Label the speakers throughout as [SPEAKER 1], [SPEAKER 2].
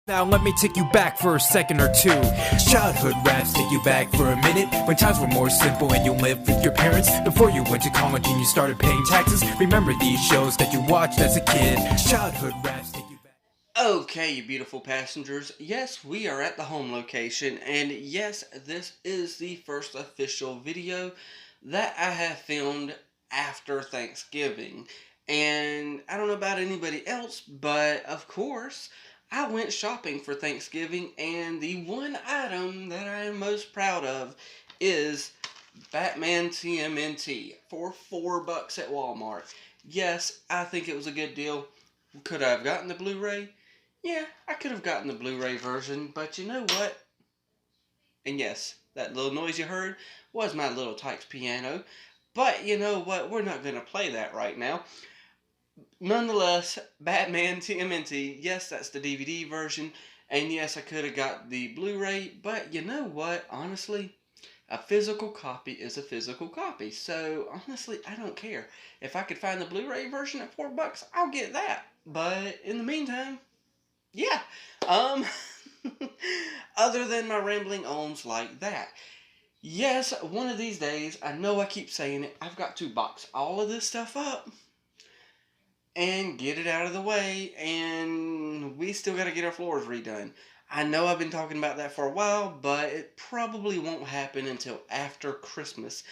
[SPEAKER 1] Now let me take you back for a second or two. Childhood raps take you back for a minute, when times were more simple and you lived with your parents. Before you went to college and you started paying taxes. Remember these shows that you watched as a kid. Childhood raps take you back.
[SPEAKER 2] Okay, you beautiful passengers. Yes, we are at the home location, and yes, this is the first official video that I have filmed after Thanksgiving. And I don't know about anybody else, but of course, I went shopping for Thanksgiving, and the one item that I am most proud of is Batman TMNT for $4 at Walmart. Yes, I think it was a good deal. Could I have gotten the Blu-ray? Yeah, I could have gotten the Blu-ray version, but you know what? And yes, that little noise you heard was my little Tykes piano. But you know what? We're not going to play that right now. Nonetheless, Batman TMNT, yes, that's the DVD version. And yes, I could have got the Blu-ray, but you know what? Honestly, a physical copy is a physical copy. So, honestly, I don't care. If I could find the Blu-ray version at $4, I'll get that. But in the meantime, yeah. Other than my rambling owns like that. Yes, one of these days, I know I keep saying it, I've got to box all of this stuff up and get it out of the way, and we still got to get our floors redone. I know I've been talking about that for a while, but it probably won't happen until after Christmas.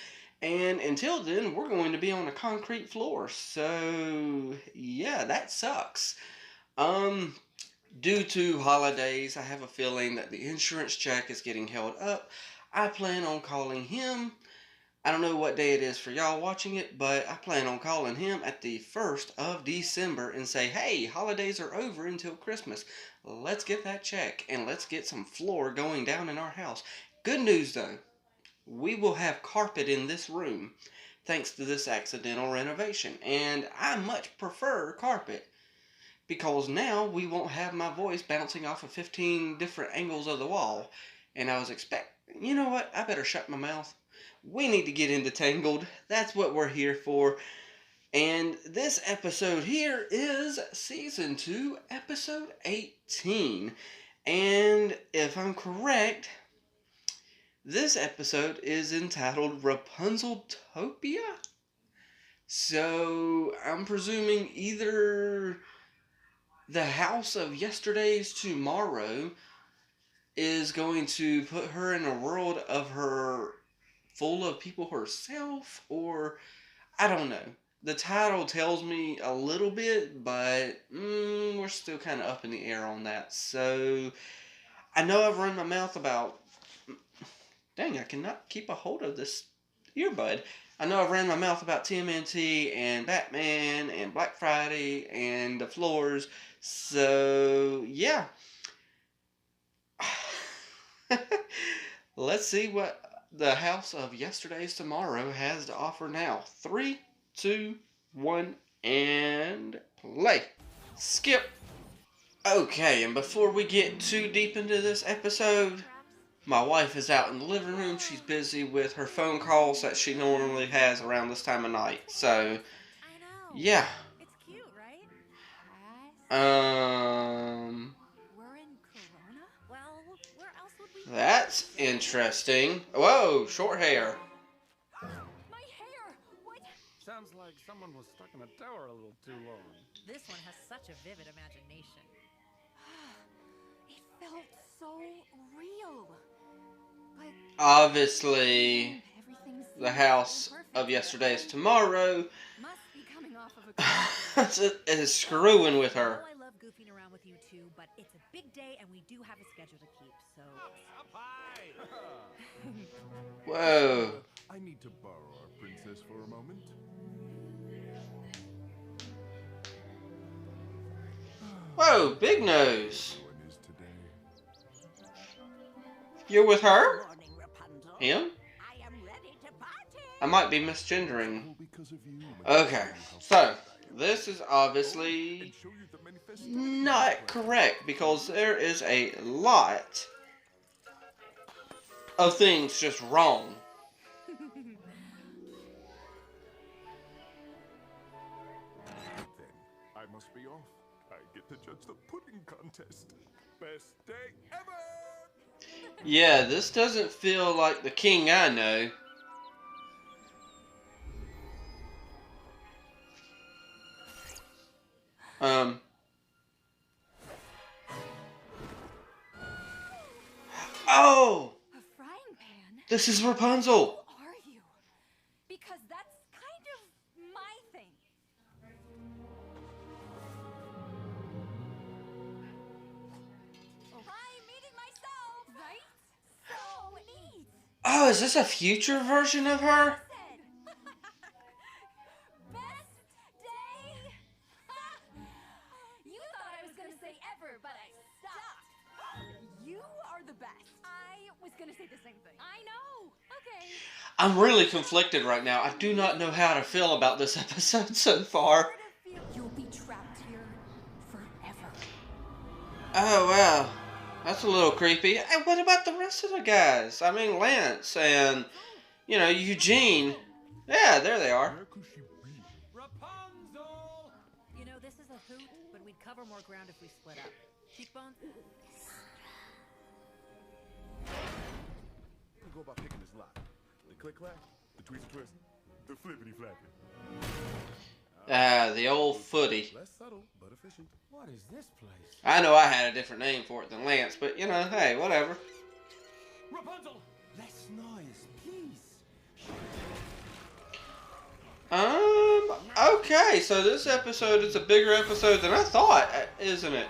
[SPEAKER 2] And until then, we're going to be on a concrete floor. So, yeah, that sucks. Due to holidays, I have a feeling that the insurance check is getting held up. I plan on calling him. I don't know what day it is for y'all watching it, but I plan on calling him at the 1st of December and say, hey, holidays are over until Christmas. Let's get that check and let's get some floor going down in our house. Good news though, we will have carpet in this room thanks to this accidental renovation. And I much prefer carpet, because now we won't have my voice bouncing off of 15 different angles of the wall. And I was you know what? I better shut my mouth. We need to get into Tangled. That's what we're here for. And this episode here is Season 2, Episode 18. And if I'm correct, this episode is entitled Rapunzeltopia? So, I'm presuming either the house of yesterday's tomorrow is going to put her in a world of her full of people herself, or I don't know. The title tells me a little bit, but we're still kind of up in the air on that. So I know I've run my mouth about, dang, I cannot keep a hold of this earbud. I know I've ran my mouth about TMNT and Batman and Black Friday and the floors. So yeah. Let's see what the house of yesterday's tomorrow has to offer now. 3, 2, 1, and play. Skip. Okay, and before we get too deep into this episode, my wife is out in the living room. She's busy with her phone calls that she normally has around this time of night. So, yeah.
[SPEAKER 3] It's cute, right? Where else would we be?
[SPEAKER 2] That's interesting. Whoa, short hair.
[SPEAKER 3] My hair! What?
[SPEAKER 4] Sounds like someone was stuck in a tower a little too long.
[SPEAKER 3] This one has such a vivid imagination. It felt so real. But
[SPEAKER 2] Obviously,
[SPEAKER 3] everything's
[SPEAKER 2] the house of yesterday's tomorrow
[SPEAKER 3] must be coming off of a
[SPEAKER 2] is screwing with her.
[SPEAKER 3] I love goofing around with you too, but it's a big day and we do have a schedule to keep, so
[SPEAKER 4] Up high!
[SPEAKER 2] Whoa.
[SPEAKER 5] I need to borrow our princess for a moment.
[SPEAKER 2] Whoa, big nose.
[SPEAKER 5] When is today?
[SPEAKER 2] You're with her?
[SPEAKER 6] Morning, Rapunzel.
[SPEAKER 2] Him?
[SPEAKER 6] I am ready to party.
[SPEAKER 2] I might be misgendering.
[SPEAKER 5] All because of you.
[SPEAKER 2] Okay, so this is obviously
[SPEAKER 5] And show you the manifestation.
[SPEAKER 2] not correct, because there is a lot of things just wrong.
[SPEAKER 5] Then I must be off. I get to judge the pudding contest. Best day ever!
[SPEAKER 2] Yeah, this doesn't feel like the king I know. Oh!
[SPEAKER 3] A frying pan?
[SPEAKER 2] This is Rapunzel!
[SPEAKER 3] Who are you? Because that's kind of my thing. I'm meeting myself! Right? So neat!
[SPEAKER 2] Oh, is this a future version of her?
[SPEAKER 3] Best day! You thought I was gonna say ever, but I stopped. You are the best. I was gonna say the same thing. I know. Okay.
[SPEAKER 2] I'm really conflicted right now. I do not know how to feel about this episode so far.
[SPEAKER 3] You'll be trapped here forever.
[SPEAKER 2] Oh, wow. That's a little creepy. Hey, what about the rest of the guys? I mean, Lance and, you know, Eugene. Yeah, there they are.
[SPEAKER 5] Where could she be?
[SPEAKER 1] Rapunzel!
[SPEAKER 3] You know, this is a hoot, but we'd cover more ground if we split up. Cheekbones?
[SPEAKER 5] We'll go about picking this lock. The click clack, the twist twist, the flippity flappy.
[SPEAKER 2] Ah, the old footy.
[SPEAKER 5] Less subtle, but efficient.
[SPEAKER 1] What is this place?
[SPEAKER 2] I know I had a different name for it than Lance, but, you know, hey, whatever.
[SPEAKER 1] Rapunzel! Less noise, please.
[SPEAKER 2] Okay, so this episode is a bigger episode than I thought, isn't it?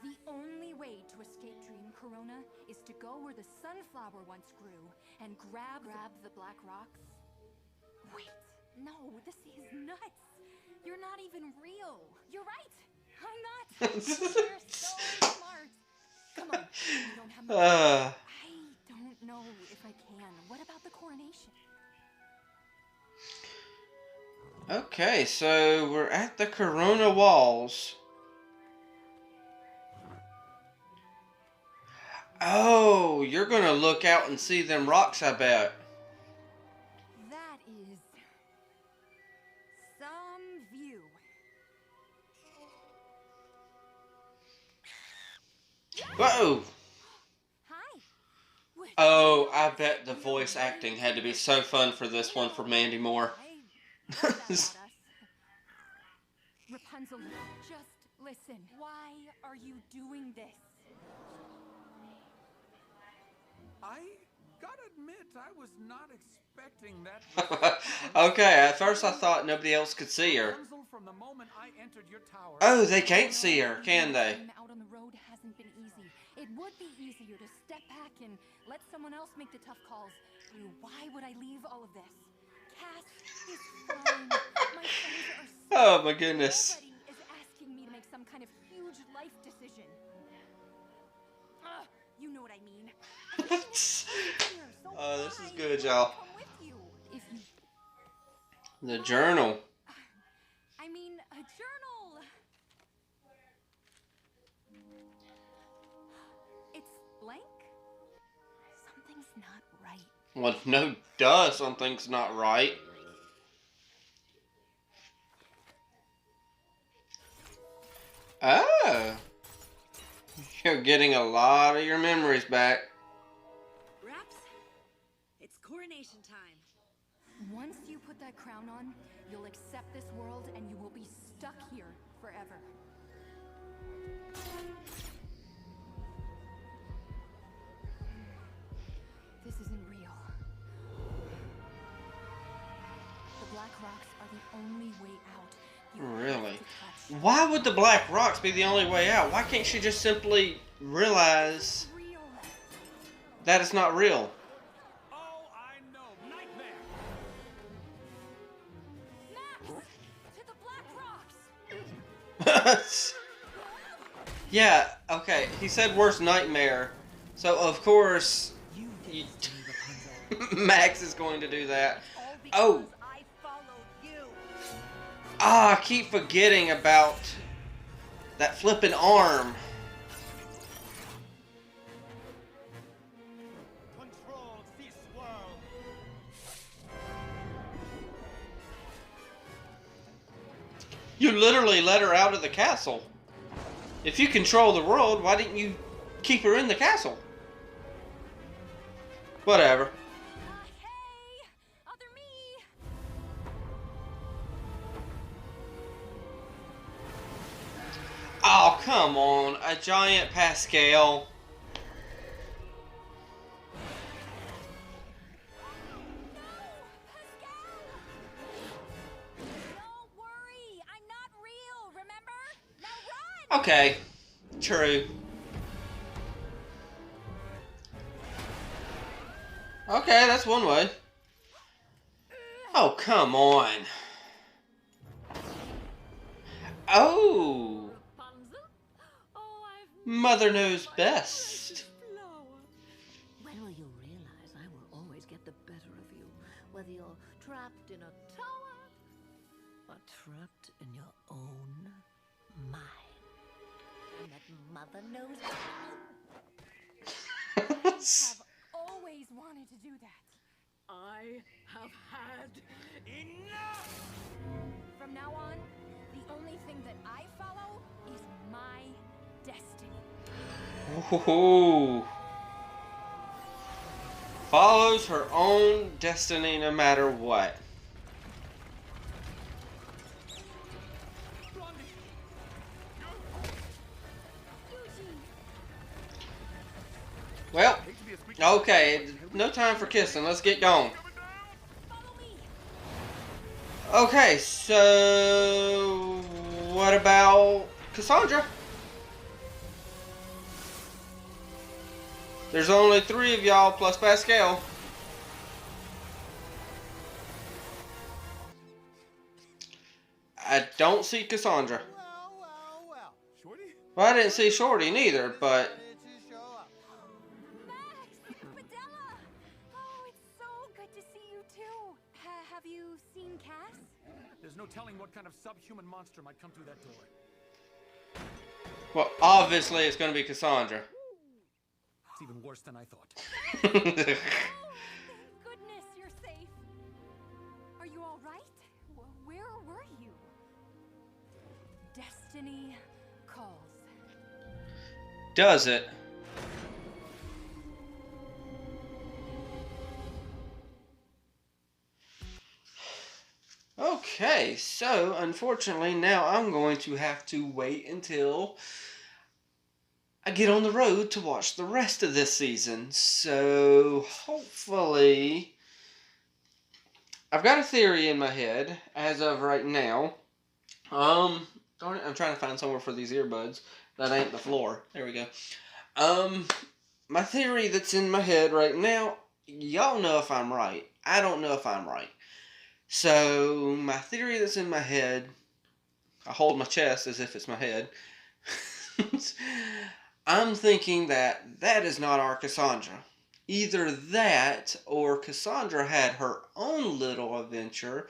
[SPEAKER 3] The only way to escape Dream Corona is to go where the sunflower once grew and grab the black rocks. Wait, no, this is nuts. You're not even real. You're right. I'm not. You're so smart. Come on, we don't have much time. I don't know if I can. What about the coronation?
[SPEAKER 2] Okay, so we're at the Corona walls. Oh, you're gonna look out and see them rocks, I bet.
[SPEAKER 3] That is some view.
[SPEAKER 2] Whoa!
[SPEAKER 3] Hi.
[SPEAKER 2] Oh, I bet the voice acting had to be so fun for this one for Mandy Moore.
[SPEAKER 3] I love that about us. Rapunzel, just listen. Why are you doing this?
[SPEAKER 4] I gotta admit, I was not expecting that.
[SPEAKER 2] Okay, at first I thought nobody else could see her.
[SPEAKER 4] Rapunzel, from the moment I entered your tower.
[SPEAKER 2] Oh, they can't see her, can they?
[SPEAKER 3] Being out on the road hasn't been easy. It would be easier to step back and let someone else make the tough calls. Why would I leave all of this? Cass is fine. My friends are safe.
[SPEAKER 2] Oh my goodness.
[SPEAKER 3] Nobody is asking me to make some kind of huge life decision. You know what I mean.
[SPEAKER 2] Oh, this is good, y'all.
[SPEAKER 3] Come with you. If you...
[SPEAKER 2] The journal.
[SPEAKER 3] I mean, a journal. It's blank. Something's not right.
[SPEAKER 2] Well, no duh, something's not right. Oh. You're getting a lot of your memories back.
[SPEAKER 6] Raps, it's coronation time.
[SPEAKER 3] Once you put that crown on, you'll accept this world and you will be stuck here forever. This isn't real. The black rocks are the only way out. You have
[SPEAKER 2] Really?
[SPEAKER 3] to touch.
[SPEAKER 2] Why would the black rocks be the only way out? Why can't she just simply realize
[SPEAKER 3] Real.
[SPEAKER 2] that it's not real?
[SPEAKER 4] Oh, I know, nightmare.
[SPEAKER 3] Max! To the black rocks!
[SPEAKER 2] Yeah, okay, he said worst nightmare. So, of course, Max is going to do that.
[SPEAKER 6] All
[SPEAKER 2] Oh!
[SPEAKER 6] because I followed you.
[SPEAKER 2] Ah, I keep forgetting about that flipping arm.
[SPEAKER 1] Control this world.
[SPEAKER 2] You literally let her out of the castle. If you control the world, why didn't you keep her in the castle? Whatever.
[SPEAKER 3] Hey! Other me!
[SPEAKER 2] Oh, come on. A giant Pascal.
[SPEAKER 3] Don't worry! I'm not real, remember? Now run!
[SPEAKER 2] Okay. True. Okay, that's one way. Oh, come on. Oh.
[SPEAKER 6] Rapunzel? Oh, I've
[SPEAKER 2] Mother knows best.
[SPEAKER 6] flower.
[SPEAKER 7] When will you realize I will always get the better of you, whether you're trapped in a tower or trapped in your own mind? And that mother knows
[SPEAKER 3] Have always wanted to do that.
[SPEAKER 6] I have had enough.
[SPEAKER 3] From now on, the only thing that I follow is my destiny.
[SPEAKER 2] Ooh. Follows her own destiny no matter what. Well, okay, no time for kissing. Let's get going.
[SPEAKER 3] Follow me!
[SPEAKER 2] Okay, so what about Cassandra? There's only 3 of y'all plus Pascal. I don't see Cassandra.
[SPEAKER 5] Shorty?
[SPEAKER 2] Well, I didn't see Shorty neither, but
[SPEAKER 3] Max! Padella! Oh, it's so good to see you too. Have you seen Cass?
[SPEAKER 4] There's no telling what kind of subhuman monster might come through that door.
[SPEAKER 2] well, obviously it's going to be Cassandra.
[SPEAKER 4] It's even worse than I thought.
[SPEAKER 3] Oh, thank goodness you're safe. Are you all right? Where were you? Destiny calls.
[SPEAKER 2] Does it? Okay, so unfortunately now I'm going to have to wait until I get on the road to watch the rest of this season. So hopefully I've got a theory in my head as of right now. Darn it, I'm trying to find somewhere for these earbuds. That ain't the floor. There we go. My theory that's in my head right now, y'all know if I'm right. I don't know if I'm right. So, my theory that's in my head, I hold my chest as if it's my head. I'm thinking that is not our Cassandra. Either that or Cassandra had her own little adventure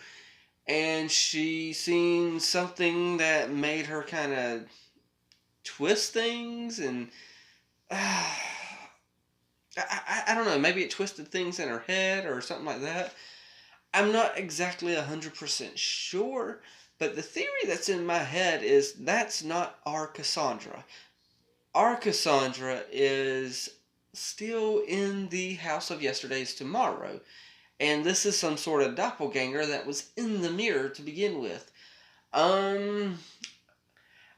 [SPEAKER 2] and she seen something that made her kind of twist things and I don't know, maybe it twisted things in her head or something like that. I'm not exactly 100% sure, but the theory that's in my head is that's not our Cassandra. Our Cassandra is still in the House of Yesterday's Tomorrow, and this is some sort of doppelganger that was in the mirror to begin with. I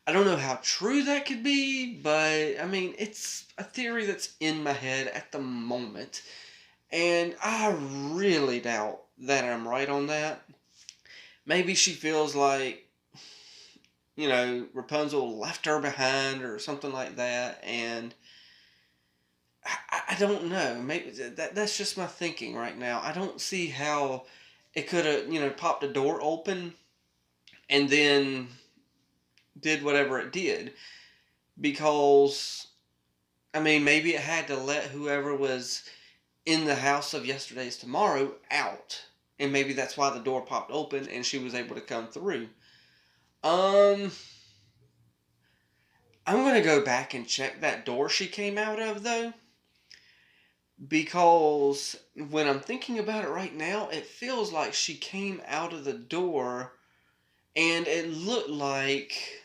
[SPEAKER 2] don't know how true that could be, but I mean, it's a theory that's in my head at the moment, and I really doubt that I'm right on that. Maybe she feels like, you know, Rapunzel left her behind or something like that, and I don't know. Maybe that's just my thinking right now. I don't see how it could have, you know, popped a door open and then did whatever it did, because I mean, maybe it had to let whoever was in the House of Yesterday's Tomorrow out, and maybe that's why the door popped open and she was able to come through. I'm gonna go back and check that door she came out of though, because when I'm thinking about it right now, it feels like she came out of the door and it looked like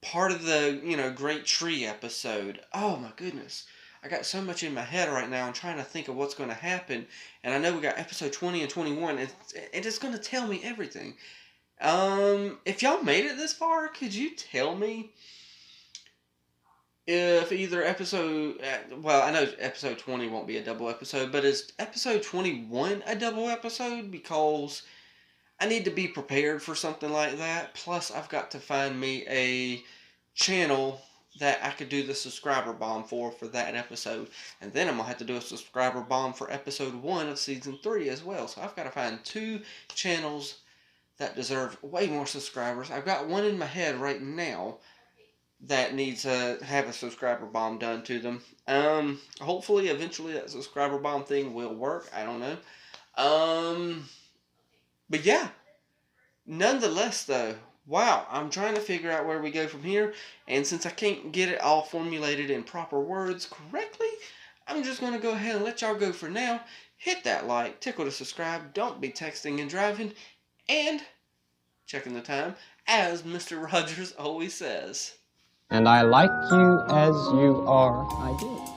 [SPEAKER 2] part of the, Great Tree episode. Oh my goodness. I got so much in my head right now. I'm trying to think of what's going to happen. And I know we got episode 20 and 21. And it's going to tell me everything. If y'all made it this far, could you tell me if either episode... well, I know episode 20 won't be a double episode. But is episode 21 a double episode? Because I need to be prepared for something like that. Plus, I've got to find me a channel that I could do the subscriber bomb for that episode. And then I'm going to have to do a subscriber bomb for episode 1 of season 3 as well. So I've got to find 2 channels that deserve way more subscribers. I've got one in my head right now that needs to have a subscriber bomb done to them. Hopefully, eventually that subscriber bomb thing will work. I don't know. But yeah. Nonetheless, though, wow, I'm trying to figure out where we go from here, and since I can't get it all formulated in proper words correctly, I'm just going to go ahead and let y'all go for now. Hit that like, tickle to subscribe, don't be texting and driving, and checking the time, as Mr. Rogers always says.
[SPEAKER 8] And I like you as you are. I do.